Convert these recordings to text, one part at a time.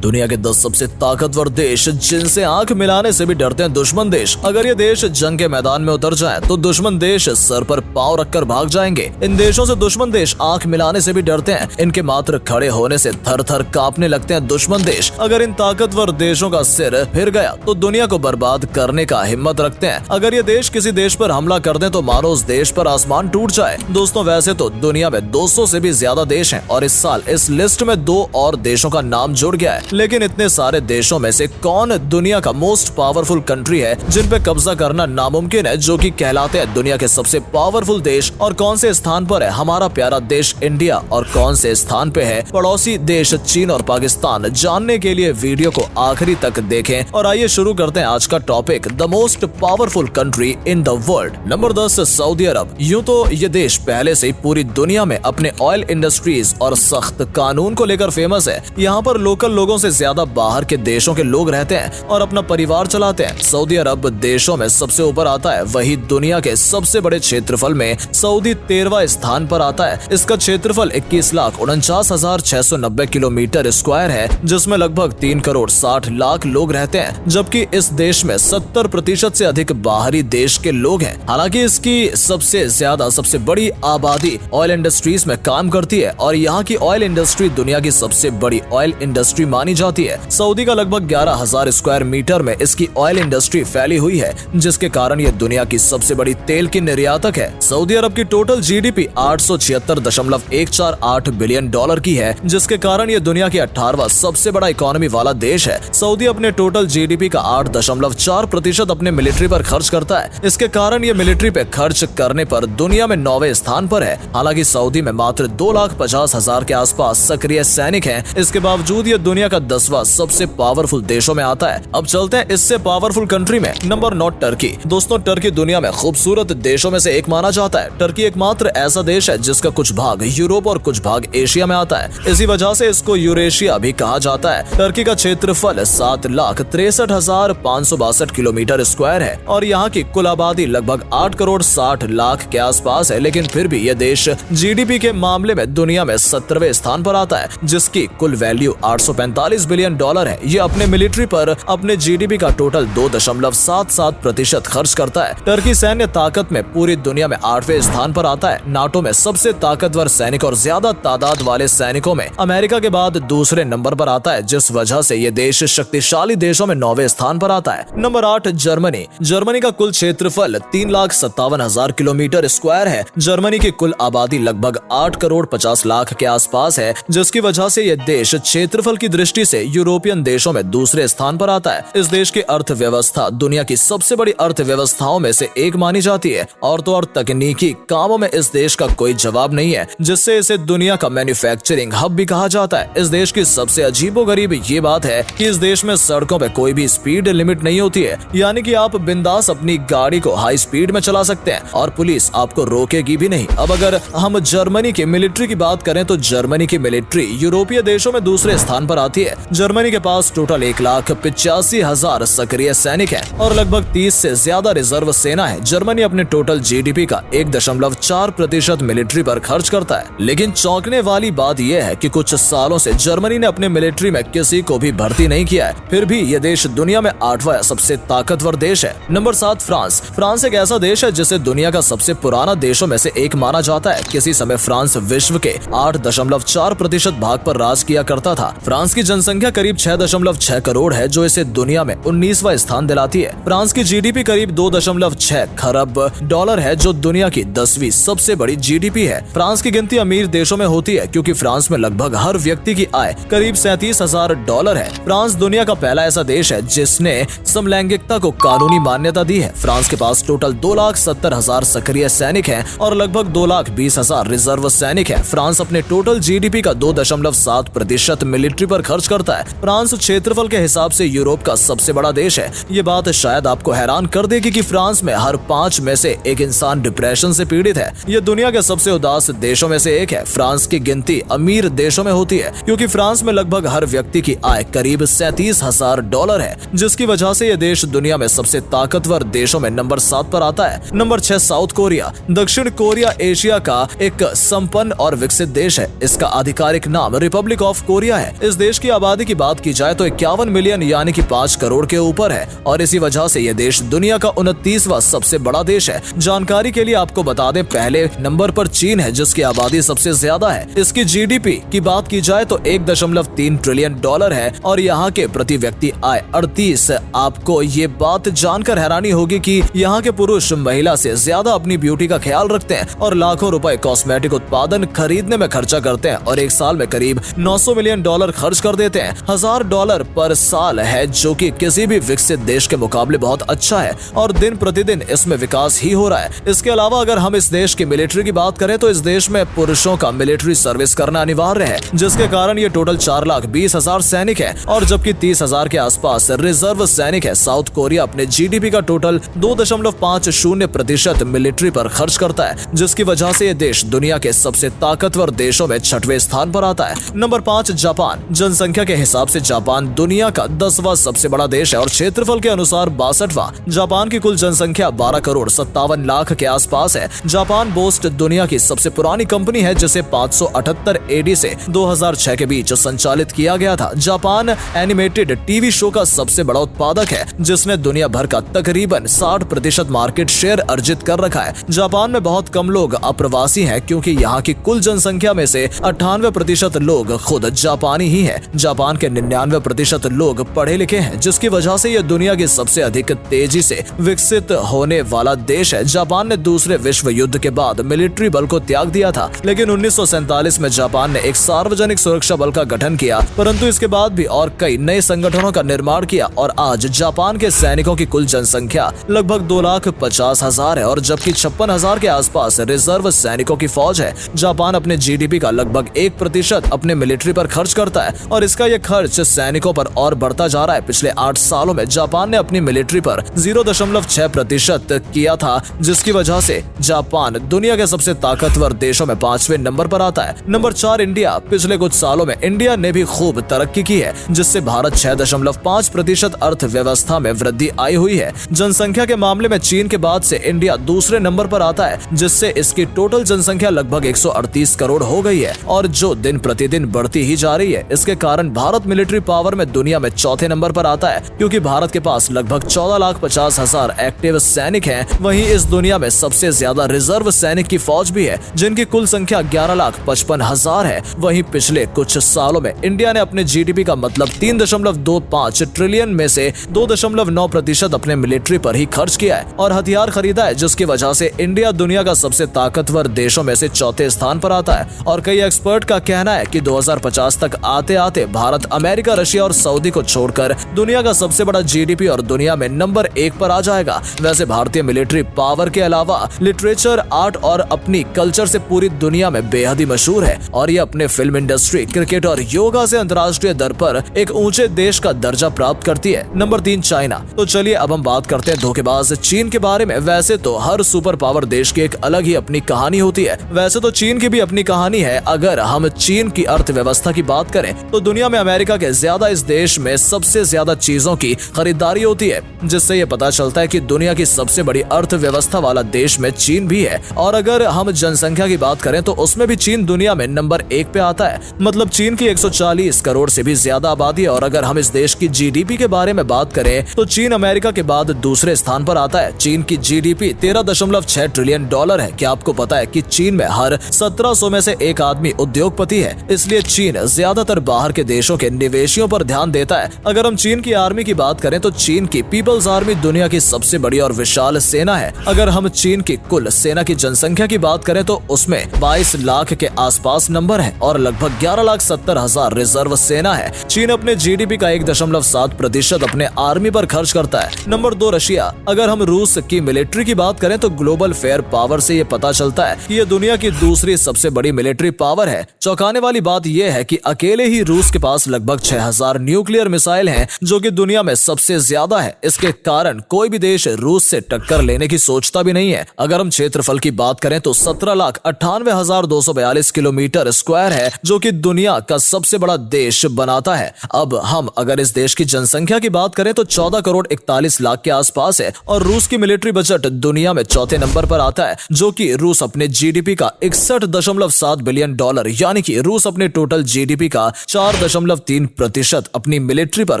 दुनिया के 10 सबसे ताकतवर देश जिनसे आंख मिलाने से भी डरते हैं दुश्मन देश। अगर ये देश जंग के मैदान में उतर जाए तो दुश्मन देश सर पर पांव रखकर भाग जाएंगे। इन देशों से दुश्मन देश आंख मिलाने से भी डरते हैं। इनके मात्र खड़े होने से थर थर कांपने लगते हैं दुश्मन देश। अगर इन ताकतवर देशों का सिर फिर गया तो दुनिया को बर्बाद करने का हिम्मत रखते हैं। अगर ये देश किसी देश पर हमला कर दें तो मानो उस देश पर आसमान टूट जाए। दोस्तों, वैसे तो दुनिया में 200 से भी ज्यादा देश हैं और इस साल इस लिस्ट में 2 और देशों का नाम जुड़ गया है। लेकिन इतने सारे देशों में से कौन दुनिया का मोस्ट पावरफुल कंट्री है जिन पे कब्जा करना नामुमकिन है, जो कि कहलाते हैं दुनिया के सबसे पावरफुल देश? और कौन से स्थान पर है हमारा प्यारा देश इंडिया और कौन से स्थान पे है पड़ोसी देश चीन और पाकिस्तान? जानने के लिए वीडियो को आखिरी तक देखें और आइए शुरू करते हैं आज का topic, the most powerful country in the world. Number 10, Saudi Arab. यूँ तो ये देश पहले से ही पूरी दुनिया में अपने ऑयल इंडस्ट्रीज और सख्त कानून को लेकर फेमस है। यहाँ पर लोकल लोगों से ज्यादा बाहर के देशों के लोग रहते हैं और अपना परिवार चलाते हैं। सऊदी अरब देशों में सबसे ऊपर आता है। वही दुनिया के सबसे बड़े क्षेत्रफल में सऊदी 13वां स्थान पर आता है। इसका क्षेत्रफल 21,49,690 किलोमीटर स्क्वायर है, जिसमें लगभग 3 करोड़ 60 लाख लोग रहते हैं, जबकि इस देश में 70% से अधिक बाहरी देश के लोग हैं। हालांकि इसकी सबसे बड़ी आबादी ऑयल इंडस्ट्रीज में काम करती है और यहाँ की ऑयल इंडस्ट्री दुनिया की सबसे बड़ी ऑयल इंडस्ट्री मानी जाती है। सऊदी का लगभग 11,000 स्क्वायर मीटर में इसकी ऑयल इंडस्ट्री फैली हुई है, जिसके कारण ये दुनिया की सबसे बड़ी तेल की निर्यातक है। सऊदी अरब की टोटल जीडीपी 876.148 बिलियन डॉलर की है, जिसके कारण ये दुनिया की 18वां सबसे बड़ा इकोनॉमी वाला देश है। सऊदी अपने टोटल जीडीपी का 8.4% अपने मिलिट्री पर खर्च करता है। इसके कारण ये मिलिट्री पे खर्च करने पर दुनिया में 9वें स्थान पर है। हालांकि सऊदी में मात्र 2,50,000 के आसपास सक्रिय सैनिक हैं। इसके बावजूद ये दुनिया का 10वां सबसे पावरफुल देशों में आता है। अब चलते हैं इससे पावरफुल कंट्री में। Number 9, Turkey. दोस्तों, टर्की दुनिया में खूबसूरत देशों में से एक माना जाता है। टर्की एकमात्र ऐसा देश है जिसका कुछ भाग यूरोप और कुछ भाग एशिया में आता है। इसी वजह से इसको यूरेशिया भी कहा जाता है। टर्की का क्षेत्रफल 7,63,562 किलोमीटर स्क्वायर है और यहाँ की कुल आबादी लगभग 8 करोड़ 60 लाख के आसपास है। लेकिन फिर भी यह देश जीडीपी के मामले में दुनिया में 17वें स्थान पर आता है, जिसकी कुल वैल्यू 845 बिलियन डॉलर है। ये अपने मिलिट्री पर अपने जीडीपी का टोटल 2.77% खर्च करता है। टर्की सैन्य ताकत में पूरी दुनिया में 8वें स्थान पर आता है। नाटो में सबसे ताकतवर सैनिक और ज्यादा तादाद वाले सैनिकों में अमेरिका के बाद दूसरे नंबर पर आता है, जिस वजह से ये देश शक्तिशाली देशों में 9वें स्थान पर आता है। Number 8, Germany. जर्मनी का कुल क्षेत्रफल 3,57,000 किलोमीटर स्क्वायर है। जर्मनी की कुल आबादी लगभग 8 करोड़ 50 लाख के आसपास है, जिसकी वजह से यह देश क्षेत्रफल की दृष्टि से यूरोपियन देशों में दूसरे स्थान पर आता है। इस देश की अर्थव्यवस्था दुनिया की सबसे बड़ी अर्थव्यवस्थाओं में से एक मानी जाती है और तो और तकनीकी कामों में इस देश का कोई जवाब नहीं है, जिससे इसे दुनिया का मैन्युफैक्चरिंग हब भी कहा जाता है। इस देश की सबसे अजीबोगरीब ये बात है कि इस देश में सड़कों पे कोई भी स्पीड लिमिट नहीं होती है, यानी कि आप बिंदास अपनी गाड़ी को हाई स्पीड में चला सकते हैं और पुलिस आपको रोकेगी भी नहीं। अब अगर हम जर्मनी की मिलिट्री की बात करें तो जर्मनी की मिलिट्री यूरोपीय देशों में दूसरे स्थान पर आती है। जर्मनी के पास टोटल 1,85,000 सक्रिय सैनिक हैं और लगभग 30 से ज्यादा रिजर्व सेना है। जर्मनी अपने टोटल जीडीपी का 1.4% मिलिट्री पर खर्च करता है। लेकिन चौंकने वाली बात यह है कि कुछ सालों से जर्मनी ने अपने मिलिट्री में किसी को भी भर्ती नहीं किया है। फिर भी यह देश दुनिया में 8वां सबसे ताकतवर देश है। Number 7, France. फ्रांस एक ऐसा देश है जिसे दुनिया का सबसे पुराना देशों में से एक माना जाता है। किसी समय फ्रांस विश्व के 8.4% भाग पर राज किया करता था। फ्रांस की जनसंख्या करीब 6.6 करोड़ है, जो इसे दुनिया में 19वां स्थान दिलाती है। फ्रांस की जीडीपी करीब 2.6 खरब डॉलर है, जो दुनिया की 10वीं सबसे बड़ी जीडीपी है। फ्रांस की गिनती अमीर देशों में होती है क्योंकि फ्रांस में लगभग हर व्यक्ति की आय करीब 37,000 डॉलर है। फ्रांस दुनिया का पहला ऐसा देश है जिसने समलैंगिकता को कानूनी मान्यता दी है। फ्रांस के पास टोटल 2,70,000 सक्रिय सैनिक हैं और लगभग 2,20,000 रिजर्व सैनिक हैं। फ्रांस अपने टोटल जीडीपी का 2.7% मिलिट्री पर खर्च करता है। फ्रांस क्षेत्रफल के हिसाब से यूरोप का सबसे बड़ा देश है। ये बात शायद आपको हैरान कर देगी कि फ्रांस में हर 5 में से एक इंसान डिप्रेशन से पीड़ित है। ये दुनिया के सबसे उदास देशों में से एक है। फ्रांस की गिनती अमीर देशों में होती है क्योंकि फ्रांस में लगभग हर व्यक्ति की आय करीब 37,000 डॉलर है, जिसकी वजह से यह देश दुनिया में सबसे ताकतवर देशों में नंबर 7 पर आता है। Number 6, south Korea. दक्षिण कोरिया एशिया का एक संपन्न और विकसित देश है। इसका आधिकारिक नाम रिपब्लिक ऑफ कोरिया है। इस देश की आबादी की बात की जाए तो 51 मिलियन यानी कि 5 करोड़ के ऊपर है और इसी वजह से यह देश दुनिया का 29वां सबसे बड़ा देश है। जानकारी के लिए आपको बता दें, पहले नंबर पर चीन है जिसकी आबादी सबसे ज्यादा है। इसकी जीडीपी की बात की जाए तो 1.3 ट्रिलियन डॉलर है और यहाँ के प्रति व्यक्ति आय 38। आपको ये बात जानकर हैरानी होगी कि यहाँ के पुरुष महिला से ज्यादा अपनी ब्यूटी का ख्याल रखते हैं और लाखों रुपए कॉस्मेटिक उत्पादन खरीदने में खर्चा करते हैं और एक साल में करीब 900 मिलियन डॉलर खर्च कर देते हैं। $1000 पर साल है जो कि किसी भी विकसित देश के मुकाबले बहुत अच्छा है और दिन प्रतिदिन इसमें विकास ही हो रहा है। इसके अलावा अगर हम इस देश की मिलिट्री की बात करें तो इस देश में पुरुषों का मिलिट्री सर्विस करना अनिवार्य है, जिसके कारण ये टोटल 4,20,000 सैनिक है और जबकि 30,000 के आसपास रिजर्व सैनिक है। साउथ कोरिया अपने जीडीपी का टोटल 2.50% मिलिट्री पर खर्च करता है, जिसकी वजह से ये देश दुनिया के सबसे ताकतवर देशों में 6वें स्थान पर आता है। Number 5 Japan. जनसंख्या के हिसाब से जापान दुनिया का 10वां सबसे बड़ा देश है और क्षेत्रफल के अनुसार 62वां। जापान की कुल जनसंख्या 12 करोड़ 57 लाख के आसपास है। जापान पोस्ट दुनिया की सबसे पुरानी कंपनी है जिसे 578 एडी से 2006 के बीच संचालित किया गया था। जापान एनिमेटेड टीवी शो का सबसे बड़ा उत्पादक है जिसने दुनिया भर का तकरीबन 60% मार्केट शेयर अर्जित कर रखा है। जापान में बहुत कम लोग अप्रवासी हैं क्योंकि यहाँ की कुल जनसंख्या में से 98% लोग खुद जापानी ही है। जापान के 99% लोग पढ़े लिखे हैं जिसकी वजह से यह दुनिया की सबसे अधिक तेजी से विकसित होने वाला देश है। जापान ने दूसरे विश्व युद्ध के बाद मिलिट्री बल को त्याग दिया था, लेकिन 1947 में जापान ने एक सार्वजनिक सुरक्षा बल का गठन किया, परंतु इसके बाद भी और कई नए संगठनों का निर्माण किया और आज जापान के सैनिकों की कुल जनसंख्या लगभग 2,50,000 है और जबकि 56,000 के आसपास रिजर्व सैनिकों की फौज है। जापान अपने जीडीपी का लगभग 1% अपने मिलिट्री पर खर्च करता है और इसका यह खर्च सैनिकों पर और बढ़ता जा रहा है। पिछले 8 सालों में जापान ने अपनी मिलिट्री पर 0.6% किया था, जिसकी वजह से जापान दुनिया के सबसे ताकतवर देशों में 5वें नंबर पर आता है। Number 4 India. पिछले कुछ सालों में इंडिया ने भी खूब तरक्की की है जिससे भारत 6.5% अर्थव्यवस्था में वृद्धि आई हुई है। जनसंख्या के मामले में चीन के बाद से इंडिया दूसरे नंबर पर आता है जिससे इसकी टोटल जनसंख्या लगभग 138 करोड़ हो गई है और जो दिन प्रतिदिन बढ़ती ही जा रही है। इसके कारण भारत मिलिट्री पावर में दुनिया में चौथे नंबर पर आता है क्योंकि भारत के पास लगभग 14,50,000 एक्टिव सैनिक हैं। वहीं इस दुनिया में सबसे ज्यादा रिजर्व सैनिक की फौज भी है जिनकी कुल संख्या 11,55,000 है। वहीं पिछले कुछ सालों में इंडिया ने अपने जीडीपी का मतलब 3.25 ट्रिलियन में से 2.9% अपने मिलिट्री पर ही खर्च किया है और हथियार खरीदा है, जिसकी वजह से इंडिया दुनिया का सबसे ताकतवर देशों में से चौथे स्थान पर आता है। और कई एक्सपर्ट का कहना है कि 2050 तक आते आते भारत अमेरिका, रशिया और सऊदी को छोड़कर दुनिया का सबसे बड़ा जीडीपी और दुनिया में नंबर 1 पर आ जाएगा। वैसे भारतीय मिलिट्री पावर के अलावा लिटरेचर, आर्ट और अपनी कल्चर से पूरी दुनिया में बेहद ही मशहूर है और ये अपने फिल्म इंडस्ट्री, क्रिकेट और योगा से अंतर्राष्ट्रीय दर पर एक ऊंचे देश का दर्जा प्राप्त करती है। Number 3 China. तो चलिए अब हम बात करते हैं धोखेबाज चीन के बारे में। वैसे तो हर सुपर पावर देश की एक अलग ही अपनी कहानी होती है। वैसे तो चीन की भी अपनी कहानी है। अगर हम चीन की अर्थव्यवस्था की बात करें तो दुनिया में अमेरिका के ज्यादा इस देश में सबसे ज्यादा चीजों की खरीदारी होती है, जिससे ये पता चलता है कि दुनिया की सबसे बड़ी अर्थव्यवस्था वाला देश में चीन भी है। और अगर हम जनसंख्या की बात करें तो उसमें भी चीन दुनिया में नंबर 1 पे आता है। मतलब चीन की 140 करोड़ से भी ज्यादा आबादी है। और अगर हम इस देश की जीडीपी के बारे में बात करें तो चीन अमेरिका के बाद दूसरे स्थान पर आता है। चीन की जीडीपी 13.6 ट्रिलियन डॉलर है। क्या आपको पता है कि चीन में हर 1700 में से एक आदमी उद्योगपति है? इसलिए चीन ज्यादातर बाहर के देशों के निवेशियों पर ध्यान देता है। अगर हम चीन की आर्मी की बात करें तो चीन की पीपल्स आर्मी दुनिया की सबसे बड़ी और विशाल सेना है। अगर हम चीन की कुल सेना की जनसंख्या की बात करें तो उसमें 22 लाख के आसपास नंबर है और लगभग 11,70,000 रिजर्व सेना है। चीन अपने जीडीपी का 1.7% अपने आर्मी पर खर्च करता है। Number 2 Russia. अगर हम रूस की मिलिट्री की बात करें तो ग्लोबल फेयर पावर से ये पता चलता है कि ये दुनिया की दूसरी सबसे बड़ी मिलिट्री पावर है। चौंकाने वाली बात यह है कि अकेले ही रूस के पास लगभग 6,000 न्यूक्लियर मिसाइल हैं, जो कि दुनिया में सबसे ज्यादा है। इसके कारण कोई भी देश रूस से टक्कर लेने की सोचता भी नहीं है। अगर हम क्षेत्रफल की बात करें तो 17,98,242 किलोमीटर स्क्वायर है, जो कि दुनिया का सबसे बड़ा देश बनाता है। अब हम अगर इस देश की जनसंख्या की बात करें तो 14 करोड़ 41 लाख के आसपास है और रूस की मिलिट्री बजट दुनिया में चौथे नंबर पर आता है, जो कि रूस अपने जीडीपी का 61.7 बिलियन डॉलर यानी कि रूस अपने टोटल जीडीपी का 4 4.3% अपनी मिलिट्री पर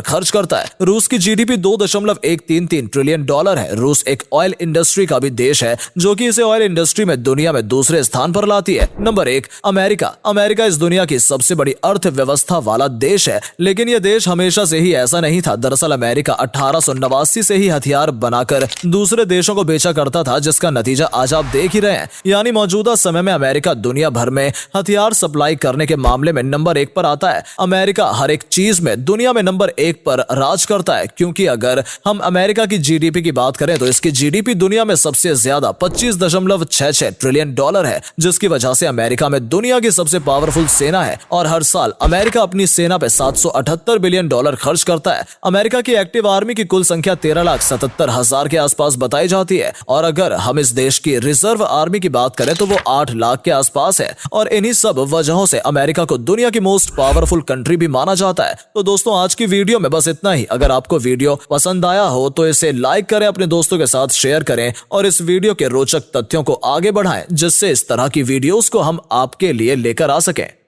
खर्च करता है। रूस की जीडीपी $2.133 ट्रिलियन है। रूस एक ऑयल इंडस्ट्री का भी देश है, जो कि इसे ऑयल इंडस्ट्री में दुनिया में दूसरे स्थान पर लाती है। Number 1, America. अमेरिका इस दुनिया की सबसे बड़ी अर्थव्यवस्था वाला देश है, लेकिन यह देश हमेशा से ही ऐसा नहीं था। दरअसल अमेरिका 1889 से ही हथियार बनाकर दूसरे देशों को बेचा करता था, जिसका नतीजा आज आप देख ही रहे हैं। यानी मौजूदा समय में अमेरिका दुनिया भर में हथियार सप्लाई करने के मामले में नंबर 1 पर आता है। अमेरिका हर एक चीज में दुनिया में नंबर 1 पर राज करता है, क्योंकि अगर हम अमेरिका की जीडीपी की बात करें तो इसकी जीडीपी दुनिया में सबसे ज्यादा $25.66 ट्रिलियन है, जिसकी वजह से अमेरिका में दुनिया की सबसे पावरफुल सेना है और हर साल अमेरिका अपनी सेना पे $778 बिलियन खर्च करता है। अमेरिका की एक्टिव आर्मी की कुल संख्या 13,77,000 के आसपास बताई जाती है, और अगर हम इस देश की रिजर्व आर्मी की बात करें तो वो 8 लाख के आसपास है। और इन्हीं सब वजहों से अमेरिका को दुनिया की मोस्ट पावरफुल कंट्री भी माना जाता है। तो दोस्तों, आज की वीडियो में बस इतना ही। अगर आपको वीडियो पसंद आया हो तो इसे लाइक करें, अपने दोस्तों के साथ शेयर करें और इस वीडियो के रोचक तथ्यों को आगे बढ़ाएं, जिससे इस तरह की वीडियोस को हम आपके लिए लेकर आ सकें।